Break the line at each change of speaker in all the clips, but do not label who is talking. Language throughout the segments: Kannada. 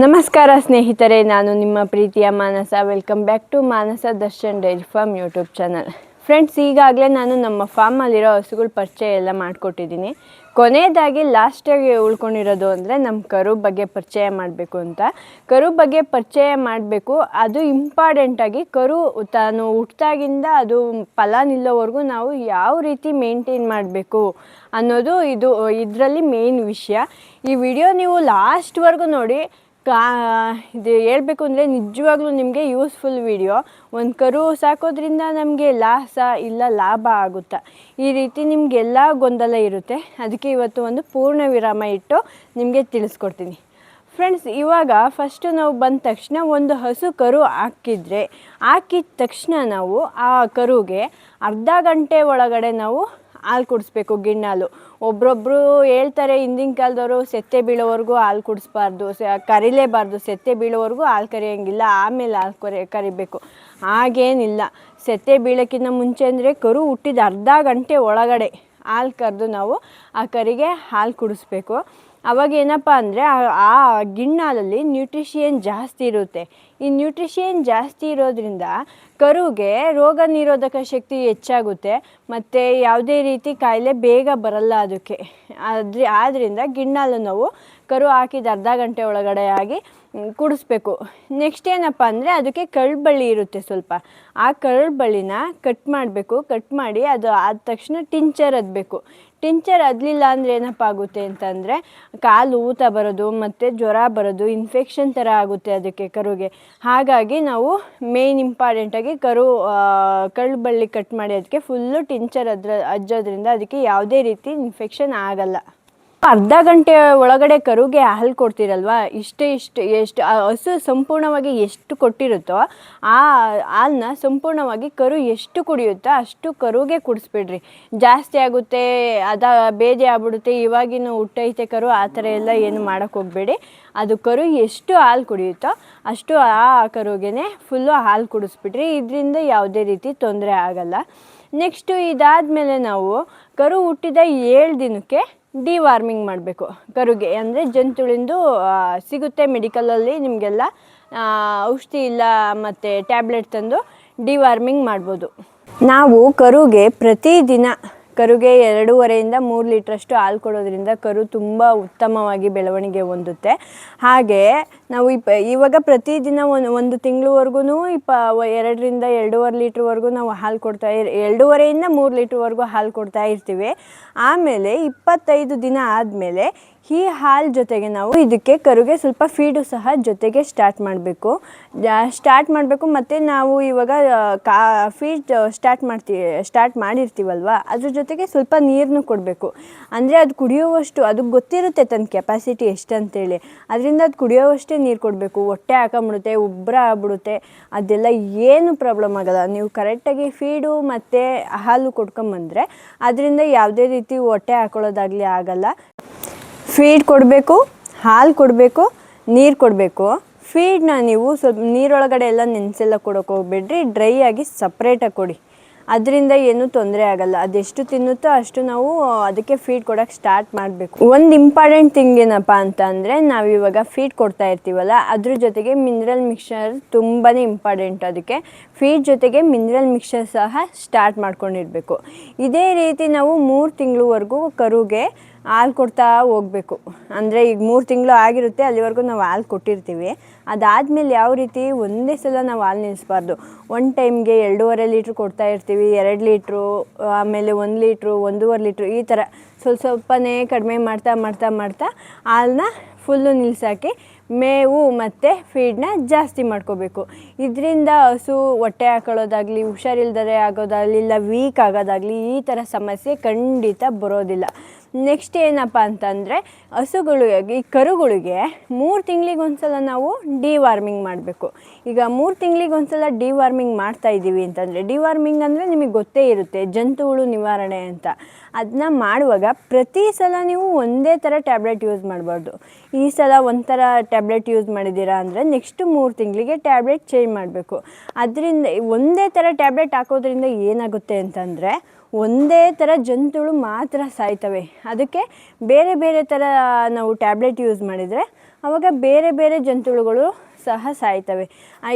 ನಮಸ್ಕಾರ ಸ್ನೇಹಿತರೆ, ನಾನು ನಿಮ್ಮ ಪ್ರೀತಿಯ Manasa. Welcome back to Manasa Darshan dairy farm YouTube channel. Friends, ಈಗಾಗಲೇ ನಾನು ನಮ್ಮ ಫಾರ್ಮಲ್ಲಿರೋ ಹಸುಗಳ ಪರಿಚಯ ಎಲ್ಲ ಮಾಡಿಕೊಟ್ಟಿದ್ದೀನಿ. ಕೊನೆಯದಾಗಿ ಲಾಸ್ಟಾಗಿ ಉಳ್ಕೊಂಡಿರೋದು ಅಂದರೆ ನಮ್ಮ ಕರು ಬಗ್ಗೆ ಪರಿಚಯ ಮಾಡಬೇಕು ಅಂತ. ಕರು ಬಗ್ಗೆ ಪರಿಚಯ ಮಾಡಬೇಕು, ಅದು ಇಂಪಾರ್ಟೆಂಟಾಗಿ. ಕರು ತಾನು ಹುಟ್ಟಿದಾಗಿಂದ ಅದು ಫಲ ನಿಲ್ಲೋವರೆಗೂ ನಾವು ಯಾವ ರೀತಿ ಮೇಂಟೈನ್ ಮಾಡಬೇಕು ಅನ್ನೋದು ಇದರಲ್ಲಿ ಮೇನ್ ವಿಷಯ. ಈ ವಿಡಿಯೋ ನೀವು ಲಾಸ್ಟ್ವರೆಗೂ ನೋಡಿ. ಇದು ಹೇಳ್ಬೇಕು ಅಂದರೆ ನಿಜವಾಗ್ಲೂ ನಿಮಗೆ ಯೂಸ್ಫುಲ್ ವಿಡಿಯೋ. ಒಂದು ಕರು ಸಾಕೋದ್ರಿಂದ ನಮಗೆ ಲಾಸ ಇಲ್ಲ ಲಾಭ ಆಗುತ್ತಾ, ಈ ರೀತಿ ನಿಮಗೆಲ್ಲ ಗೊಂದಲ ಇರುತ್ತೆ. ಅದಕ್ಕೆ ಇವತ್ತು ಒಂದು ಪೂರ್ಣ ವಿರಾಮ ಇಟ್ಟು ನಿಮಗೆ ತಿಳಿಸ್ಕೊಡ್ತೀನಿ. ಫ್ರೆಂಡ್ಸ್, ಇವಾಗ ಫಸ್ಟು ನಾವು ಬಂದ ತಕ್ಷಣ ಒಂದು ಹಸು ಕರು ಹಾಕಿದ ತಕ್ಷಣ ನಾವು ಆ ಕರುಗೆ ಅರ್ಧ ಗಂಟೆ ಒಳಗಡೆ ನಾವು ಹಾಲು ಕುಡಿಸ್ಬೇಕು, ಗಿಣ್ಣಾಲು. ಒಬ್ಬರೊಬ್ಬರು ಹೇಳ್ತಾರೆ, ಹಿಂದಿನ ಕಾಲದವರು ಸೆತ್ತೆ ಬೀಳೋವರೆಗೂ ಹಾಲು ಕುಡಿಸ್ಬಾರ್ದು, ಕರಿಲೇಬಾರ್ದು, ಸೆತ್ತೆ ಬೀಳೋವರೆಗೂ ಹಾಲು ಕರಿಯೋಂಗಿಲ್ಲ, ಆಮೇಲೆ ಹಾಲು ಕರಿಬೇಕು. ಹಾಗೇನಿಲ್ಲ. ಸೆತ್ತೆ ಬೀಳೋಕ್ಕಿಂತ ಮುಂಚೆ ಅಂದರೆ ಕರು ಹುಟ್ಟಿದ ಅರ್ಧ ಗಂಟೆ ಒಳಗಡೆ ಹಾಲು ಕರೆದು ನಾವು ಆ ಕರಿಗೆ ಹಾಲು ಕುಡಿಸ್ಬೇಕು. ಅವಾಗ ಏನಪ್ಪ ಅಂದರೆ ಆ ಗಿಣ್ಣಾಲಲ್ಲಿ ನ್ಯೂಟ್ರಿಷಿಯನ್ ಜಾಸ್ತಿ ಇರುತ್ತೆ. ಈ ನ್ಯೂಟ್ರಿಷಿಯನ್ ಜಾಸ್ತಿ ಇರೋದ್ರಿಂದ ಕರುಗೆ ರೋಗ ನಿರೋಧಕ ಶಕ್ತಿ ಹೆಚ್ಚಾಗುತ್ತೆ ಮತ್ತು ಯಾವುದೇ ರೀತಿ ಕಾಯಿಲೆ ಬೇಗ ಬರಲ್ಲ ಅದಕ್ಕೆ. ಆದ್ದರಿಂದ ಗಿಣ್ಣಾಲು ನಾವು ಕರು ಹಾಕಿದ ಅರ್ಧ ಗಂಟೆ ಒಳಗಡೆ ಆಗಿ ಕುಡಿಸ್ಬೇಕು. ನೆಕ್ಸ್ಟ್ ಏನಪ್ಪ ಅಂದರೆ ಅದಕ್ಕೆ ಕರುಳ್ಬಳ್ಳಿ ಇರುತ್ತೆ ಸ್ವಲ್ಪ. ಆ ಕರುಳ್ಬಳ್ಳಿನ ಕಟ್ ಮಾಡಬೇಕು. ಕಟ್ ಮಾಡಿ ಅದು ಆದ ತಕ್ಷಣ ಟಿಂಚರ್ ಅದ್ಬೇಕು. ಟಿಂಚರ್ ಅದಲಿಲ್ಲ ಅಂದರೆ ಏನಪ್ಪ ಆಗುತ್ತೆ ಅಂತಂದರೆ ಕಾಲು ಊತ ಬರೋದು ಮತ್ತು ಜ್ವರ ಬರೋದು, ಇನ್ಫೆಕ್ಷನ್ ಥರ ಆಗುತ್ತೆ ಅದಕ್ಕೆ ಕರುಗೆ. ಹಾಗಾಗಿ ನಾವು ಮೇನ್ ಇಂಪಾರ್ಟೆಂಟಾಗಿ ಕರುಳ್ಬಳ್ಳಿ ಕಟ್ ಮಾಡಿ ಅದಕ್ಕೆ ಫುಲ್ಲು ಟಿಂಚರ್ ಹಚ್ಚೋದ್ರಿಂದ ಅದಕ್ಕೆ ಯಾವುದೇ ರೀತಿ ಇನ್ಫೆಕ್ಷನ್ ಆಗಲ್ಲ. ಅರ್ಧ ಗಂಟೆ ಒಳಗಡೆ ಕರುಗೆ ಹಾಲು ಕೊಡ್ತೀರಲ್ವ, ಎಷ್ಟು ಹಸು ಸಂಪೂರ್ಣವಾಗಿ ಎಷ್ಟು ಕೊಟ್ಟಿರುತ್ತೋ ಆ ಹಾಲನ್ನ ಸಂಪೂರ್ಣವಾಗಿ ಕರು ಎಷ್ಟು ಕುಡಿಯುತ್ತೋ ಅಷ್ಟು ಕರುಗೆ ಕುಡಿಸ್ಬಿಡ್ರಿ. ಜಾಸ್ತಿ ಆಗುತ್ತೆ, ಬೇದಿ ಆಗ್ಬಿಡುತ್ತೆ, ಇವಾಗಿನ ಹುಟ್ಟೈತೆ ಕರು, ಆ ಥರ ಎಲ್ಲ ಏನು ಮಾಡೋಕ್ಕೆ ಹೋಗಬೇಡಿ. ಅದು ಕರು ಎಷ್ಟು ಹಾಲು ಕುಡಿಯುತ್ತೋ ಅಷ್ಟು ಆ ಕರುಗೆ ಫುಲ್ಲು ಹಾಲು ಕುಡಿಸ್ಬಿಡ್ರಿ. ಇದರಿಂದ ಯಾವುದೇ ರೀತಿ ತೊಂದರೆ ಆಗಲ್ಲ. ನೆಕ್ಸ್ಟು ಇದಾದಮೇಲೆ ನಾವು ಕರು ಹುಟ್ಟಿದ 7 ದಿನಕ್ಕೆ ಡಿವಾರ್ಮಿಂಗ್ ಮಾಡಬೇಕು ಕರುಗೆ. ಅಂದರೆ ಜಂತುಳಿಂದು ಸಿಗುತ್ತೆ ಮೆಡಿಕಲಲ್ಲಿ, ನಿಮಗೆಲ್ಲ ಔಷಧಿ ಇಲ್ಲ ಮತ್ತು ಟ್ಯಾಬ್ಲೆಟ್ ತಂದು ಡಿವಾರ್ಮಿಂಗ್ ಮಾಡ್ಬೋದು. ನಾವು ಕರುಗೆ ಪ್ರತಿದಿನ ಕರುಗೆ 2.5 3 ಲೀಟ್ರಷ್ಟು ಹಾಲು ಕೊಡೋದ್ರಿಂದ ಕರು ತುಂಬ ಉತ್ತಮವಾಗಿ ಬೆಳವಣಿಗೆ ಹೊಂದುತ್ತೆ. ಹಾಗೆ ನಾವು ಇವಾಗ ಪ್ರತಿದಿನ ಒಂದು ತಿಂಗಳವರೆಗೂ 2 ರಿಂದ 2.5 ಲೀಟ್ರ್ವರೆಗೂ ನಾವು ಹಾಲು 2.5 ಇಂದ 3 ಲೀಟ್ರ್ವರೆಗೂ ಹಾಲು ಕೊಡ್ತಾ ಇರ್ತೀವಿ. ಆಮೇಲೆ 25 ದಿನ ಆದಮೇಲೆ ಈ ಹಾಲು ಜೊತೆಗೆ ನಾವು ಇದಕ್ಕೆ ಕರುಗೆ ಸ್ವಲ್ಪ ಫೀಡು ಸಹ ಜೊತೆಗೆ ಸ್ಟಾರ್ಟ್ ಮಾಡಬೇಕು. ಮತ್ತು ನಾವು ಇವಾಗ ಫೀಡ್ ಸ್ಟಾರ್ಟ್ ಮಾಡಿರ್ತೀವಲ್ವ, ಅದ್ರ ಜೊತೆಗೆ ಸ್ವಲ್ಪ ನೀರನ್ನು ಕೊಡಬೇಕು. ಅಂದರೆ ಅದು ಕುಡಿಯೋವಷ್ಟು, ಅದಕ್ಕೆ ಗೊತ್ತಿರುತ್ತೆ ತನ್ನ ಕೆಪಾಸಿಟಿ ಎಷ್ಟು ಅಂತೇಳಿ, ಅದರಿಂದ ಅದು ಕುಡಿಯೋವಷ್ಟೇ ನೀರು ಕೊಡಬೇಕು. ಹೊಟ್ಟೆ ಹಾಕೊಂಬಿಡುತ್ತೆ, ಉಬ್ಬರ ಆಗ್ಬಿಡುತ್ತೆ, ಅದೆಲ್ಲ ಏನು ಪ್ರಾಬ್ಲಮ್ ಆಗೋಲ್ಲ. ನೀವು ಕರೆಕ್ಟಾಗಿ ಫೀಡು ಮತ್ತು ಹಾಲು ಕೊಡ್ಕೊಂಬಂದರೆ ಅದರಿಂದ ಯಾವುದೇ ರೀತಿ ಹೊಟ್ಟೆ ಹಾಕೊಳ್ಳೋದಾಗಲಿ ಆಗಲ್ಲ. ಫೀಡ್ ಕೊಡಬೇಕು, ಹಾಲು ಕೊಡಬೇಕು, ನೀರು ಕೊಡಬೇಕು. ಫೀಡನ್ನ ನೀವು ಸ್ವಲ್ಪ ನೀರೊಳಗಡೆ ಎಲ್ಲ ನೆನೆಸೆಲ್ಲ ಕೊಡೋಕೆ ಹೋಗ್ಬೇಡ್ರಿ, ಡ್ರೈ ಆಗಿ ಸಪ್ರೇಟಾಗಿ ಕೊಡಿ. ಅದರಿಂದ ಏನೂ ತೊಂದರೆ ಆಗಲ್ಲ. ಅದೆಷ್ಟು ತಿನ್ನುತ್ತೋ ಅಷ್ಟು ನಾವು ಅದಕ್ಕೆ ಫೀಡ್ ಕೊಡೋಕ್ಕೆ ಸ್ಟಾರ್ಟ್ ಮಾಡಬೇಕು. ಒಂದು ಇಂಪಾರ್ಟೆಂಟ್ ಥಿಂಗ್ ಏನಪ್ಪ ಅಂತ ಅಂದರೆ, ನಾವಿವಾಗ ಫೀಡ್ ಕೊಡ್ತಾ ಇರ್ತೀವಲ್ಲ, ಅದ್ರ ಜೊತೆಗೆ ಮಿನರಲ್ ಮಿಕ್ಸ್ಚರ್ ತುಂಬಾ ಇಂಪಾರ್ಟೆಂಟ್. ಅದಕ್ಕೆ ಫೀಡ್ ಜೊತೆಗೆ ಮಿನರಲ್ ಮಿಕ್ಸ್ಚರ್ ಸಹ ಸ್ಟಾರ್ಟ್ ಮಾಡ್ಕೊಂಡಿರಬೇಕು. ಇದೇ ರೀತಿ ನಾವು 3 ತಿಂಗಳವರೆಗೂ ಕರುಗೆ ಹಾಲು ಕೊಡ್ತಾ ಹೋಗಬೇಕು. ಅಂದರೆ ಈಗ 3 ತಿಂಗಳು ಆಗಿರುತ್ತೆ, ಅಲ್ಲಿವರೆಗೂ ನಾವು ಹಾಲು ಕೊಟ್ಟಿರ್ತೀವಿ. ಅದಾದಮೇಲೆ ಯಾವ ರೀತಿ ಒಂದೇ ಸಲ ನಾವು ಹಾಲು ನಿಲ್ಲಿಸಬಾರ್ದು. ಒಂದು ಟೈಮ್ಗೆ 2.5 ಲೀಟ್ರ್ ಕೊಡ್ತಾ ಇರ್ತೀವಿ, 2 ಲೀಟ್ರು, ಆಮೇಲೆ 1 ಲೀಟ್ರು, 1.5 ಲೀಟ್ರು, ಈ ಥರ ಸ್ವಲ್ಪನೇ ಕಡಿಮೆ ಮಾಡ್ತಾ ಹಾಲನ್ನ ಫುಲ್ಲು ನಿಲ್ಲಿಸಾಕಿ ಮೇವು ಮತ್ತು ಫೀಡನ್ನ ಜಾಸ್ತಿ ಮಾಡ್ಕೋಬೇಕು. ಇದರಿಂದ ಹಸು ಹೊಟ್ಟೆ ಹಾಕೊಳ್ಳೋದಾಗಲಿ, ಹುಷಾರಿಲ್ದರೆ ಆಗೋದಾಗಲಿ, ಇಲ್ಲ ವೀಕ್ ಆಗೋದಾಗಲಿ, ಈ ಥರ ಸಮಸ್ಯೆ ಖಂಡಿತ ಬರೋದಿಲ್ಲ. ನೆಕ್ಸ್ಟ್ ಏನಪ್ಪ ಅಂತಂದರೆ, ಈ ಕರುಗಳಿಗೆ 3 ತಿಂಗಳಿಗೊಂದ್ಸಲ ನಾವು ಡಿವಾರ್ಮಿಂಗ್ ಮಾಡಬೇಕು. ಈಗ 3 ತಿಂಗಳಿಗೊಂದ್ಸಲ ಡಿವಾರ್ಮಿಂಗ್ ಮಾಡ್ತಾಯಿದ್ದೀವಿ ಅಂತಂದರೆ, ಡಿವಾರ್ಮಿಂಗ್ ಅಂದರೆ ನಿಮಗೆ ಗೊತ್ತೇ ಇರುತ್ತೆ, ಜಂತುಹುಳು ನಿವಾರಣೆ ಅಂತ. ಅದನ್ನ ಮಾಡುವಾಗ ಪ್ರತಿ ಸಲ ನೀವು ಒಂದೇ ಥರ ಟ್ಯಾಬ್ಲೆಟ್ ಯೂಸ್ ಮಾಡಬಾರ್ದು. ಈ ಸಲ ಒಂಥರ ಟ್ಯಾಬ್ಲೆಟ್ ಯೂಸ್ ಮಾಡಿದ್ದೀರಾ ಅಂದರೆ ನೆಕ್ಸ್ಟ್ 3 ತಿಂಗಳಿಗೆ ಟ್ಯಾಬ್ಲೆಟ್ ಚೇಂಜ್ ಮಾಡಬೇಕು. ಅದರಿಂದ ಒಂದೇ ಥರ ಟ್ಯಾಬ್ಲೆಟ್ ಹಾಕೋದ್ರಿಂದ ಏನಾಗುತ್ತೆ ಅಂತಂದರೆ, ಒಂದೇ ಥರ ಜಂತುಳು ಮಾತ್ರ ಸಾಯ್ತವೆ. ಅದಕ್ಕೆ ಬೇರೆ ಬೇರೆ ಥರ ನಾವು ಟ್ಯಾಬ್ಲೆಟ್ ಯೂಸ್ ಮಾಡಿದರೆ ಆವಾಗ ಬೇರೆ ಬೇರೆ ಜಂತುಳುಗಳು ಸಹ ಸಾಯ್ತವೆ.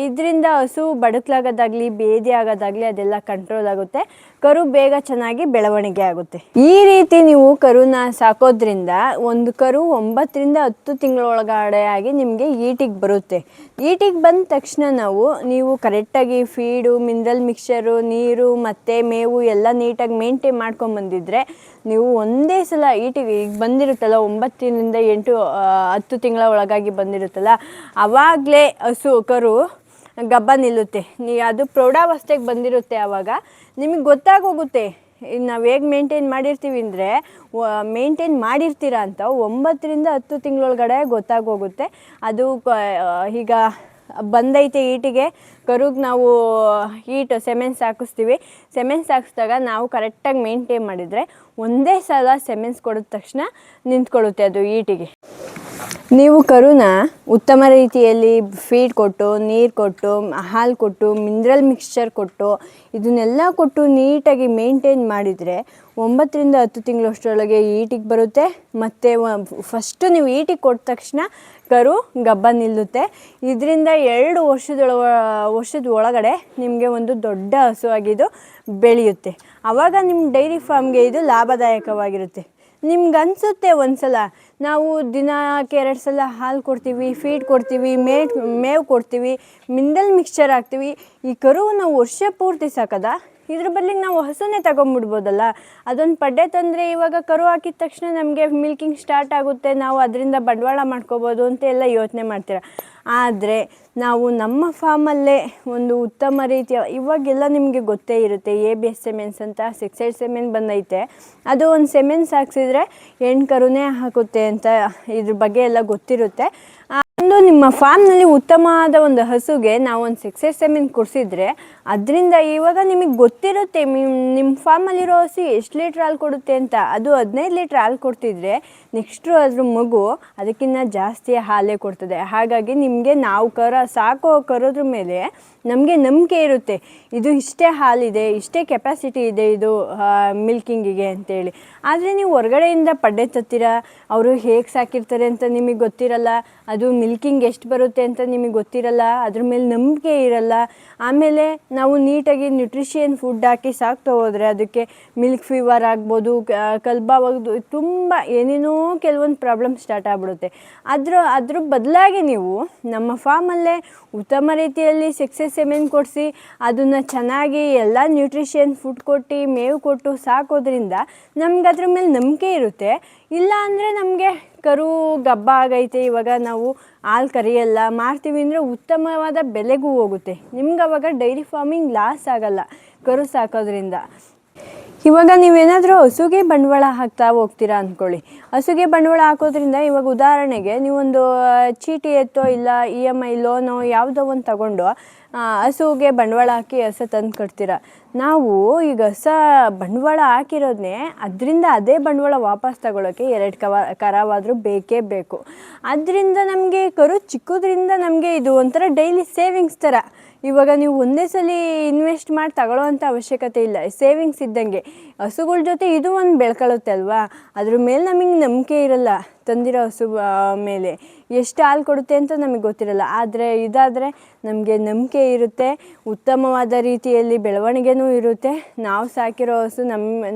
ಇದರಿಂದ ಹಸು ಬಡಕ್ಲಾಗೋದಾಗಲಿ ಬೇದಿ ಆಗೋದಾಗಲಿ ಅದೆಲ್ಲ ಕಂಟ್ರೋಲ್ ಆಗುತ್ತೆ, ಕರು ಬೇಗ ಚೆನ್ನಾಗಿ ಬೆಳವಣಿಗೆ ಆಗುತ್ತೆ. ಈ ರೀತಿ ನೀವು ಕರುನ ಸಾಕೋದ್ರಿಂದ ಒಂದು ಕರು 9 ರಿಂದ 10 ತಿಂಗಳೊಳಗಡೆ ಆಗಿ ನಿಮಗೆ ಈಟಿಗೆ ಬರುತ್ತೆ. ಈಟಿಗೆ ಬಂದ ತಕ್ಷಣ ನೀವು ಕರೆಕ್ಟಾಗಿ ಫೀಡು, ಮಿನರಲ್ ಮಿಕ್ಸ್ಚರು, ನೀರು ಮತ್ತು ಮೇವು ಎಲ್ಲ ನೀಟಾಗಿ ಮೇಂಟೈನ್ ಮಾಡ್ಕೊಂಬಂದಿದ್ರೆ ನೀವು ಒಂದೇ ಸಲ ಈಟಿಗೆ ಈಗ ಬಂದಿರುತ್ತಲ್ಲ 9 ರಿಂದ 10 ತಿಂಗಳ ಒಳಗಾಗಿ ಬಂದಿರುತ್ತಲ್ಲ, ಆವಾಗಲೇ ಕರು ಗಬ್ಬ ನಿಲ್ಲುತ್ತೆ. ಅದು ಪ್ರೌಢಾವಸ್ಥೆಗೆ ಬಂದಿರುತ್ತೆ. ಆವಾಗ ನಿಮಗೆ ಗೊತ್ತಾಗೋಗುತ್ತೆ ನಾವು ಹೇಗೆ ಮೇಂಟೈನ್ ಮಾಡಿರ್ತೀವಿ ಅಂದರೆ ಮೇಂಟೈನ್ ಮಾಡಿರ್ತೀರ ಅಂತ 9 ರಿಂದ 10 ತಿಂಗಳೊಳಗಡೆ ಗೊತ್ತಾಗೋಗುತ್ತೆ. ಅದು ಈಗ ಬಂದೈತೆ ಈಟಿಗೆ, ಕರುಗೆ ನಾವು ಸೆಮೆನ್ಸ್ ಹಾಕಿಸ್ತೀವಿ. ಸೆಮೆನ್ಸ್ ಹಾಕಿಸಿದಾಗ ನಾವು ಕರೆಕ್ಟಾಗಿ ಮೇಂಟೈನ್ ಮಾಡಿದರೆ ಒಂದೇ ಸಲ ಸೆಮೆನ್ಸ್ ಕೊಡಿದ ತಕ್ಷಣ ನಿಂತ್ಕೊಳ್ಳುತ್ತೆ ಅದು ಈಟಿಗೆ. ನೀವು ಕರುನ ಉತ್ತಮ ರೀತಿಯಲ್ಲಿ ಫೀಡ್ ಕೊಟ್ಟು, ನೀರು ಕೊಟ್ಟು, ಹಾಲು ಕೊಟ್ಟು, ಮಿನರಲ್ ಮಿಕ್ಸ್ಚರ್ ಕೊಟ್ಟು, ಇದನ್ನೆಲ್ಲ ಕೊಟ್ಟು ನೀಟಾಗಿ ಮೇಂಟೈನ್ ಮಾಡಿದರೆ 9 ರಿಂದ 10 ತಿಂಗಳಷ್ಟರೊಳಗೆ ಈಟಿಗೆ ಬರುತ್ತೆ. ಮತ್ತು ಫಸ್ಟು ನೀವು ಈಟಿಗೆ ಕೊಟ್ಟ ತಕ್ಷಣ ಕರು ಗಬ್ಬ ನಿಲ್ಲುತ್ತೆ. ಇದರಿಂದ 2 ವರ್ಷದ ಒಳಗಡೆ ನಿಮಗೆ ಒಂದು ದೊಡ್ಡ ಹಸುವಾಗಿದ್ದು ಬೆಳೆಯುತ್ತೆ. ಆವಾಗ ನಿಮ್ಮ ಡೈರಿ ಫಾರ್ಮ್ಗೆ ಇದು ಲಾಭದಾಯಕವಾಗಿರುತ್ತೆ. ನಿಮ್ಗೆ ಅನಿಸುತ್ತೆ ಒಂದು ಸಲ ನಾವು ದಿನಕ್ಕೆ 2 ಸಲ ಹಾಲು ಕೊಡ್ತೀವಿ, ಫೀಡ್ ಕೊಡ್ತೀವಿ, ಮೇವು ಕೊಡ್ತೀವಿ, ಮಿನರಲ್ ಮಿಕ್ಸ್ಚರ್ ಹಾಕ್ತೀವಿ, ಈ ಕರು ನಾವು ವರ್ಷ ಪೂರ್ತಿ ಸಾಕೋದಾ? ಇದ್ರ ಬದಲಿಗೆ ನಾವು ಹಸುನೇ ತಗೊಂಬಿಡ್ಬೋದಲ್ಲ. ಅದೊಂದು ಪಡ್ಡೆ ತಂದರೆ ಇವಾಗ ಕರು ಹಾಕಿದ ತಕ್ಷಣ ನಮಗೆ ಮಿಲ್ಕಿಂಗ್ ಸ್ಟಾರ್ಟ್ ಆಗುತ್ತೆ, ನಾವು ಅದರಿಂದ ಬಂಡವಾಳ ಮಾಡ್ಕೋಬೋದು ಅಂತ ಎಲ್ಲ ಯೋಚನೆ ಮಾಡ್ತೀರ. ಆದರೆ ನಾವು ನಮ್ಮ ಫಾರ್ಮಲ್ಲೇ ಒಂದು ಉತ್ತಮ ರೀತಿಯ, ಇವಾಗೆಲ್ಲ ನಿಮಗೆ ಗೊತ್ತೇ ಇರುತ್ತೆ ABS ಸೆಮೆನ್ಸ್ ಅಂತ 6 ಸೆಮೆನ್ ಬಂದೈತೆ. ಅದು ಒಂದು ಸೆಮೆನ್ಸ್ ಹಾಕ್ಸಿದ್ರೆ ಹೆಣ್ಣು ಕರುನೇ ಹಾಕುತ್ತೆ ಅಂತ ಇದ್ರ ಬಗ್ಗೆ ಎಲ್ಲ ಗೊತ್ತಿರುತ್ತೆ. ಒಂದು ನಿಮ್ಮ ಫಾರ್ಮ್ನಲ್ಲಿ ಉತ್ತಮವಾದ ಒಂದು ಹಸುಗೆ ನಾವು ಒಂದು 6 ಸೆಮೆನ್ ಕೊಡಿಸಿದ್ರೆ ಅದರಿಂದ ಇವಾಗ ನಿಮಗೆ ಗೊತ್ತಿರುತ್ತೆ ನಿಮ್ಮ ಫಾರ್ಮಲ್ಲಿರೋ ಹಸು ಎಷ್ಟು ಲೀಟ್ರ್ ಹಾಲು ಕೊಡುತ್ತೆ ಅಂತ. ಅದು 15 ಲೀಟ್ರ್ ಹಾಲು ಕೊಡ್ತಿದ್ರೆ ನೆಕ್ಸ್ಟು ಅದ್ರ ಮಗು ಅದಕ್ಕಿಂತ ಜಾಸ್ತಿ ಹಾಲೇ ಕೊಡ್ತದೆ. ಹಾಗಾಗಿ ನಿಮಗೆ ನಾವು ಸಾಕೋ ಕರೋದ್ರ ಮೇಲೆ ನಮಗೆ ನಂಬಿಕೆ ಇರುತ್ತೆ, ಇದು ಇಷ್ಟೇ ಹಾಲಿದೆ, ಇಷ್ಟೇ ಕೆಪಾಸಿಟಿ ಇದೆ ಇದು ಮಿಲ್ಕಿಂಗಿಗೆ ಅಂತೇಳಿ. ಆದರೆ ನೀವು ಹೊರಗಡೆಯಿಂದ ಪಡ್ಡೆ ತತ್ತೀರ, ಅವರು ಹೇಗೆ ಸಾಕಿರ್ತಾರೆ ಅಂತ ನಿಮಗೆ ಗೊತ್ತಿರಲ್ಲ, ಅದು ಮಿಲ್ಕಿಂಗ್ ಎಷ್ಟು ಬರುತ್ತೆ ಅಂತ ನಿಮಗೆ ಗೊತ್ತಿರಲ್ಲ, ಅದ್ರ ಮೇಲೆ ನಂಬಿಕೆ ಇರಲ್ಲ. ಆಮೇಲೆ ನಾವು ನೀಟಾಗಿ ನ್ಯೂಟ್ರಿಷಿಯನ್ ಫುಡ್ ಹಾಕಿ ಸಾಕ್ತಾ ಹೋದರೆ ಅದಕ್ಕೆ ಮಿಲ್ಕ್ ಫೀವರ್ ಆಗ್ಬೋದು, ಕಲ್ಬಾವಾಗೋದು, ತುಂಬ ಏನೇನೋ ಕೆಲವೊಂದು ಪ್ರಾಬ್ಲಮ್ ಸ್ಟಾರ್ಟ್ ಆಗಿಬಿಡುತ್ತೆ. ಅದ್ರ ಬದಲಾಗಿ ನೀವು ನಮ್ಮ ಫಾರ್ಮಲ್ಲೇ ಉತ್ತಮ ರೀತಿಯಲ್ಲಿ 6 ಸೆಮೆನ್ ಕೊಡಿಸಿ ಅದನ್ನು ಚೆನ್ನಾಗಿ ಎಲ್ಲ ನ್ಯೂಟ್ರಿಷಿಯನ್ ಫುಡ್ ಕೊಟ್ಟು ಮೇವು ಕೊಟ್ಟು ಸಾಕೋದ್ರಿಂದ ನಮ್ಗೆ ಅದ್ರ ಮೇಲೆ ನಂಬಿಕೆ ಇರುತ್ತೆ. ಇಲ್ಲ ಅಂದರೆ ನಮಗೆ ಕರು ಗಬ್ಬ ಆಗೈತೆ, ಇವಾಗ ನಾವು ಹಾಲು ಕರಿಯಲ್ಲ ಮಾಡ್ತೀವಿ ಅಂದರೆ ಉತ್ತಮವಾದ ಬೆಲೆಗೂ ಹೋಗುತ್ತೆ. ನಿಮ್ಗೆ ಅವಾಗ ಡೈರಿ ಫಾರ್ಮಿಂಗ್ ಲಾಸ್ ಆಗಲ್ಲ ಕರು ಸಾಕೋದ್ರಿಂದ. ಇವಾಗ ನೀವೇನಾದರೂ ಹಸುಗೆ ಬಂಡವಾಳ ಹಾಕ್ತಾ ಹೋಗ್ತೀರಾ ಅಂದ್ಕೊಳ್ಳಿ. ಹಸುಗೆ ಬಂಡವಾಳ ಹಾಕೋದ್ರಿಂದ ಇವಾಗ ಉದಾಹರಣೆಗೆ ನೀವೊಂದು ಚೀಟಿ ಎತ್ತೋ ಇಲ್ಲ EMI ಲೋನೋ ಯಾವುದೋ ಒಂದು ತಗೊಂಡು ಹಸುಗೆ ಬಂಡವಾಳ ಹಾಕಿ ಹಸು ತಂದು ಕಟ್ತೀರ. ನಾವು ಈಗ ಬಂಡವಾಳ ಹಾಕಿರೋದನ್ನೇ ಅದರಿಂದ ಅದೇ ಬಂಡವಾಳ ವಾಪಸ್ ತಗೊಳ್ಳೋಕ್ಕೆ 2 ಕರಾವಾದರೂ ಬೇಕೇ ಬೇಕು. ಅದರಿಂದ ನಮಗೆ ಕರು ಚಿಕ್ಕದ್ರಿಂದ ನಮಗೆ ಇದು ಒಂಥರ ಡೈಲಿ ಸೇವಿಂಗ್ಸ್ ಥರ. ಇವಾಗ ನೀವು ಒಂದೇ ಸಲ ಇನ್ವೆಸ್ಟ್ ಮಾಡಿ ತಗೊಳ್ಳೋ ಅಂಥ ಅವಶ್ಯಕತೆ ಇಲ್ಲ, ಸೇವಿಂಗ್ಸ್ ಇದ್ದಂಗೆ. ಹಸುಗಳ ಜೊತೆ ಇದು ಒಂದು ಬೆಳ್ಕೊಳ್ಳುತ್ತೆ ಅಲ್ವಾ, ಅದ್ರ ಮೇಲೆ ನಮಗೆ ನಂಬಿಕೆ ಇರಲ್ಲ. ತಂದಿರೋ ಹಸು ಮೇಲೆ ಎಷ್ಟು ಹಾಲು ಕೊಡುತ್ತೆ ಅಂತ ನಮಗೆ ಗೊತ್ತಿರಲ್ಲ. ಆದರೆ ಇದಾದರೆ ನಮಗೆ ನಂಬಿಕೆ ಇರುತ್ತೆ, ಉತ್ತಮವಾದ ರೀತಿಯಲ್ಲಿ ಬೆಳವಣಿಗೆನೂ ಇರುತ್ತೆ. ನಾವು ಸಾಕಿರೋ ಹಸು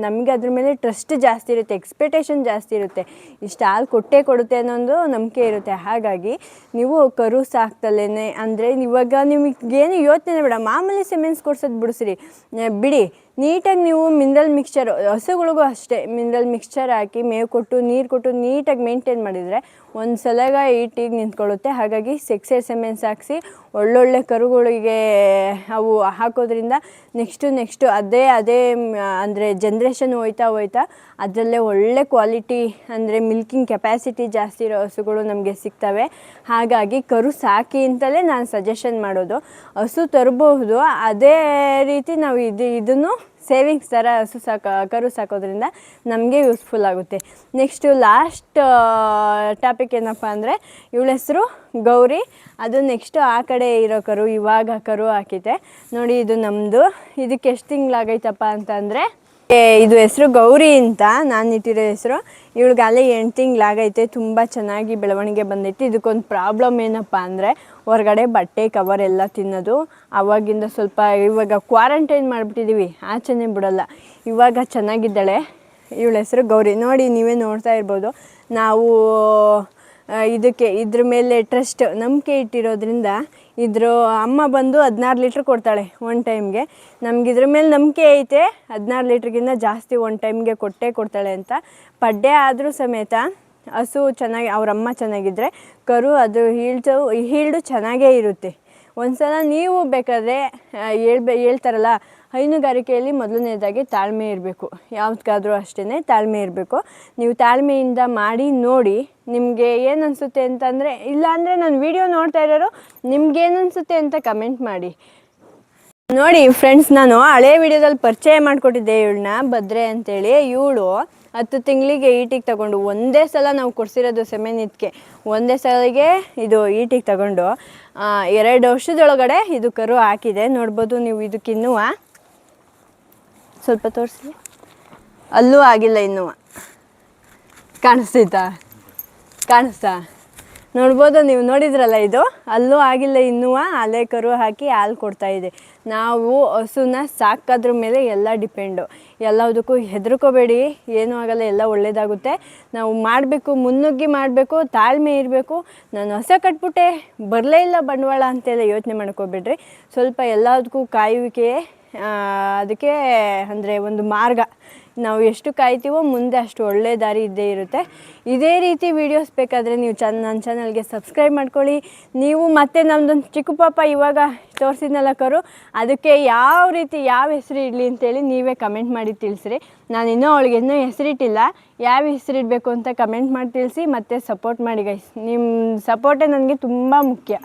ನಮಗೆ ಅದ್ರ ಮೇಲೆ ಟ್ರಸ್ಟ್ ಜಾಸ್ತಿ ಇರುತ್ತೆ, ಎಕ್ಸ್ಪೆಕ್ಟೇಷನ್ ಜಾಸ್ತಿ ಇರುತ್ತೆ, ಇಷ್ಟು ಹಾಲು ಕೊಡುತ್ತೆ ಅನ್ನೋದು ನಂಬಿಕೆ ಇರುತ್ತೆ. ಹಾಗಾಗಿ ನೀವು ಕರು ಸಾಕ್ತಲೇ ಅಂದರೆ ಇವಾಗ ನಿಮಗೇನು ಯೋಚನೆ ಬೇಡ, ಮಾಮೂಲಿ ಸೆಮೆನ್ಸ್ ಕೊಡ್ಸೋದು ಬಿಡಿ. ನೀಟಾಗಿ ನೀವು ಮಿನರಲ್ ಮಿಕ್ಸ್ಚರ್, ಹಸುಗಳಿಗೂ ಅಷ್ಟೇ ಮಿನರಲ್ ಮಿಕ್ಸ್ಚರ್ ಹಾಕಿ ಮೇವು ಕೊಟ್ಟು ನೀರು ಕೊಟ್ಟು ನೀಟಾಗಿ ಮೇಂಟೈನ್ ಮಾಡಿದರೆ ಒಂದು ಸಲಗ ಈಟಿಗೆ ನಿಂತ್ಕೊಳ್ಳುತ್ತೆ. ಹಾಗಾಗಿ 6 ಸೆಮೆನ್ಸ್ ಹಾಕಿಸಿ ಒಳ್ಳೊಳ್ಳೆ ಕರುಗಳಿಗೆ ಅವು ಹಾಕೋದ್ರಿಂದ ನೆಕ್ಸ್ಟು ಅದೇ ಅಂದರೆ ಜನ್ರೇಷನ್ ಹೋಯ್ತಾ ಅದರಲ್ಲೇ ಒಳ್ಳೆ ಕ್ವಾಲಿಟಿ ಅಂದರೆ ಮಿಲ್ಕಿಂಗ್ ಕೆಪಾಸಿಟಿ ಜಾಸ್ತಿ ಇರೋ ಹಸುಗಳು ನಮಗೆ ಸಿಗ್ತವೆ. ಹಾಗಾಗಿ ಕರು ಸಾಕಿ ಅಂತಲೇ ನಾನು ಸಜೆಷನ್ ಮಾಡೋದು. ಹಸು ತರಬಹುದು, ಅದೇ ರೀತಿ ನಾವು ಇದನ್ನು ಸೇವಿಂಗ್ಸ್ ಥರ ಕರು ಸಾಕೋದ್ರಿಂದ ನಮಗೆ ಯೂಸ್ಫುಲ್ ಆಗುತ್ತೆ. ನೆಕ್ಸ್ಟು ಲಾಸ್ಟ್ ಟಾಪಿಕ್ ಏನಪ್ಪ ಅಂದರೆ ಇವಳ ಹೆಸರು ಗೌರಿ. ಅದು ನೆಕ್ಸ್ಟು ಆ ಕಡೆ ಇರೋ ಕರು ಇವಾಗ ಕರು ಹಾಕಿದೆ ನೋಡಿ. ಇದು ನಮ್ಮದು. ಇದಕ್ಕೆ ಎಷ್ಟು ತಿಂಗಳಾಗೈತಪ್ಪ ಅಂತಂದರೆ ಇದು ಹೆಸರು ಗೌರಿ ಅಂತ ನಾನು ಇಟ್ಟಿರೋ ಹೆಸರು. ಇವಳಿಗಾಗಲೇ 8 ತಿಂಗಳಾಗೈತೆ. ತುಂಬ ಚೆನ್ನಾಗಿ ಬೆಳವಣಿಗೆ ಬಂದೈತಿ. ಇದಕ್ಕೊಂದು ಪ್ರಾಬ್ಲಮ್ ಏನಪ್ಪ ಅಂದರೆ ಹೊರಗಡೆ ಬಟ್ಟೆ ಕವರ್ ಎಲ್ಲ ತಿನ್ನೋದು. ಆವಾಗಿಂದ ಸ್ವಲ್ಪ ಇವಾಗ ಕ್ವಾರಂಟೈನ್ ಮಾಡಿಬಿಟ್ಟಿದ್ದೀವಿ, ಆಚೆನೇ ಬಿಡೋಲ್ಲ. ಇವಾಗ ಚೆನ್ನಾಗಿದ್ದಾಳೆ. ಇವಳ ಹೆಸರು ಗೌರಿ. ನೋಡಿ, ನೀವೇ ನೋಡ್ತಾ ಇರ್ಬೋದು. ನಾವು ಇದ್ರ ಮೇಲೆ ಟ್ರಸ್ಟ್ ನಂಬಿಕೆ ಇಟ್ಟಿರೋದ್ರಿಂದ ಇದ್ರ ಅಮ್ಮ ಬಂದು 16 ಲೀಟ್ರ್ ಕೊಡ್ತಾಳೆ ಒಂದು ಟೈಮ್ಗೆ. ನಮ್ಗೆ ಇದ್ರ ಮೇಲೆ ನಂಬಿಕೆ ಐತೆ. 16 ಲೀಟ್ರಿಗಿಂತ ಜಾಸ್ತಿ ಒಂದು ಟೈಮ್ಗೆ ಕೊಡ್ತಾಳೆ ಅಂತ. ಪಡ್ಡೆ ಆದರೂ ಸಮೇತ ಹಸು ಚೆನ್ನಾಗಿ, ಅವರಮ್ಮ ಚೆನ್ನಾಗಿದ್ದರೆ ಕರು ಅದು ಹೀಲ್ಡು ಚೆನ್ನಾಗೇ ಇರುತ್ತೆ. ಒಂದು ಸಲ ನೀವು ಬೇಕಾದರೆ ಹೇಳ್ತಾರಲ್ಲ, ಹೈನುಗಾರಿಕೆಯಲ್ಲಿ ಮೊದಲನೇದಾಗಿ ತಾಳ್ಮೆ ಇರಬೇಕು. ಯಾವುದಕ್ಕಾದರೂ ಅಷ್ಟೇ ತಾಳ್ಮೆ ಇರಬೇಕು. ನೀವು ತಾಳ್ಮೆಯಿಂದ ಮಾಡಿ ನೋಡಿ. ನಿಮಗೆ ಏನು ಅನಿಸುತ್ತೆ ಅಂತಂದರೆ, ಇಲ್ಲಾಂದರೆ ನಾನು ವಿಡಿಯೋ ನೋಡ್ತಾ ಇರೋರು ನಿಮ್ಗೇನು ಅನಿಸುತ್ತೆ ಅಂತ ಕಮೆಂಟ್ ಮಾಡಿ. ನೋಡಿ ಫ್ರೆಂಡ್ಸ್, ನಾನು ಹಳೆ ವಿಡಿಯೋದಲ್ಲಿ ಪರಿಚಯ ಮಾಡಿಕೊಟ್ಟಿದ್ದೆ ಇವಳನ್ನ, ಭದ್ರೆ ಅಂತೇಳಿ. ಇವಳು 10 ತಿಂಗಳಿಗೆ ಈಟಿಗೆ ತಗೊಂಡು, ಒಂದೇ ಸಲ ನಾವು ಕೊಡಿಸಿರೋದು ಸೆಮೆನಿತ್ಗೆ, ಒಂದೇ ಸಲಿಗೆ ಇದು ಈಟಿಗೆ ತಗೊಂಡು 2 ವರ್ಷದೊಳಗಡೆ ಇದು ಕರು ಹಾಕಿದೆ. ನೋಡ್ಬೋದು ನೀವು. ಇದಕ್ಕಿನ್ನೂ ಸ್ವಲ್ಪ ತೋರಿಸಿ, ಅಲ್ಲೂ ಆಗಿಲ್ಲ ಇನ್ನೂ. ಕಾಣಿಸ್ತಾ ನೋಡ್ಬೋದು ನೀವು. ನೋಡಿದ್ರಲ್ಲ, ಇದು ಅಲ್ಲೂ ಆಗಿಲ್ಲ ಇನ್ನೂ. ಅಲೆ ಕರು ಹಾಕಿ ಹಾಲು ಕೊಡ್ತಾಯಿದೆ. ನಾವು ಹಸುನ ಸಾಕೋದ್ರ ಮೇಲೆ ಎಲ್ಲ ಡಿಪೆಂಡು. ಎಲ್ಲದಕ್ಕೂ ಹೆದರ್ಕೋಬೇಡಿ, ಏನೂ ಆಗಲ್ಲ, ಎಲ್ಲ ಒಳ್ಳೆಯದಾಗುತ್ತೆ. ನಾವು ಮಾಡಬೇಕು, ಮುನ್ನುಗ್ಗಿ ಮಾಡಬೇಕು, ತಾಳ್ಮೆ ಇರಬೇಕು. ನಾನು ಹೊಸ ಕಟ್ಬಿಟ್ಟೆ, ಬರಲೇ ಇಲ್ಲ ಬಂಡವಾಳ ಅಂತೆಲ್ಲ ಯೋಚನೆ ಮಾಡ್ಕೋಬೇಡ್ರಿ. ಸ್ವಲ್ಪ ಎಲ್ಲದಕ್ಕೂ ಕಾಯುವಿಕೆ, ಅದಕ್ಕೆ ಅಂದರೆ ಒಂದು ಮಾರ್ಗ. ನಾವು ಎಷ್ಟು ಕಾಯ್ತೀವೋ ಮುಂದೆ ಅಷ್ಟು ಒಳ್ಳೆ ದಾರಿ ಇದ್ದೇ ಇರುತ್ತೆ. ಇದೇ ರೀತಿ ವೀಡಿಯೋಸ್ ಬೇಕಾದರೆ ನೀವು ನನ್ನ ಚಾನಲ್ಗೆ ಸಬ್ಸ್ಕ್ರೈಬ್ ಮಾಡ್ಕೊಳ್ಳಿ. ನೀವು ಮತ್ತೆ ನಮ್ಮದೊಂದು ಚಿಕ್ಕ ಪಾಪ ಇವಾಗ ತೋರಿಸಿದ್ನಲ್ಲ ಕರು, ಅದಕ್ಕೆ ಯಾವ ಹೆಸರು ಇಡಲಿ ಅಂತೇಳಿ ನೀವೇ ಕಮೆಂಟ್ ಮಾಡಿ ತಿಳಿಸ್ರಿ. ನಾನು ಅವಳಿಗೆ ಇನ್ನೂ ಹೆಸರಿಟ್ಟಿಲ್ಲ. ಯಾವ ಹೆಸರಿಡಬೇಕು ಅಂತ ಕಮೆಂಟ್ ಮಾಡಿ ತಿಳಿಸಿ. ಮತ್ತು ಸಪೋರ್ಟ್ ಮಾಡಿ ಗೈಸ್. ನಿಮ್ಮ ಸಪೋರ್ಟೇ ನನಗೆ ತುಂಬ ಮುಖ್ಯ.